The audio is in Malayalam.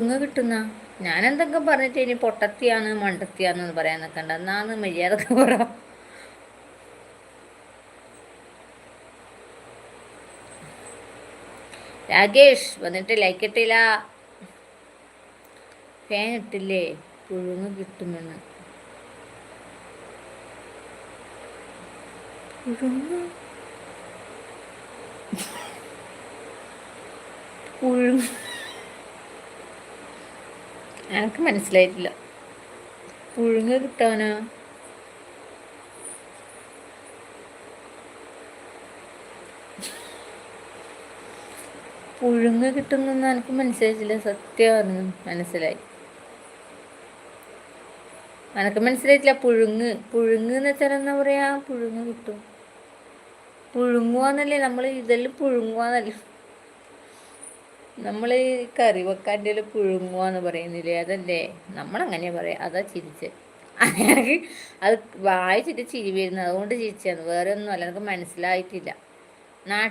ഇങ്ങ് കിട്ടുന്ന ഞാൻ എന്തൊക്കെ പറഞ്ഞിട്ട് ഇനി പൊട്ടത്തിയാണ് മണ്ടത്തിയാന്ന് പറയാൻ നിൽക്കണ്ട. എന്നാന്ന് മര്യാദക്ക് പറ. രാകേഷ് വന്നിട്ട് ലൈക്ക് ഇട്ടില്ല. ഫാൻ ഇട്ടില്ലേ? പുഴുങ്ങ് കിട്ടുമെന്ന്. പുഴുങ്ങ് പുഴുങ്ങ് എനിക്ക് മനസ്സിലായിട്ടില്ല. പുഴുങ്ങ് കിട്ടാനോ? പുഴുങ്ങ് കിട്ടുന്നൊന്നും എനിക്ക് മനസ്സിലായിട്ടില്ല. സത്യമാണ് മനസ്സിലായി. എനക്ക് മനസ്സിലായിട്ടില്ല. പുഴുങ്ങ് എന്ന് വെച്ചാൽ എന്താ പറയാ? പുഴുങ്ങ് കിട്ടും. പുഴുങ്ങുവാന്നല്ലേ നമ്മൾ ഇതെല്ലാം പുഴുങ്ങുവാന്നല്ലേ നമ്മൾ കറി വെക്കാൻ്റെ പുഴുങ്ങുവാന്ന് പറയുന്നില്ലേ? അതല്ലേ നമ്മളങ്ങനെ പറയാം. അതാ ചിരിച്ച്. എനിക്ക് അത് വായിച്ചിട്ട് ചിരി വരുന്നത്, അതുകൊണ്ട് ചിരിച്ചാണ്. വേറെ ഒന്നും അല്ല, എനിക്ക് മനസ്സിലായിട്ടില്ല. നാട്ടിൽ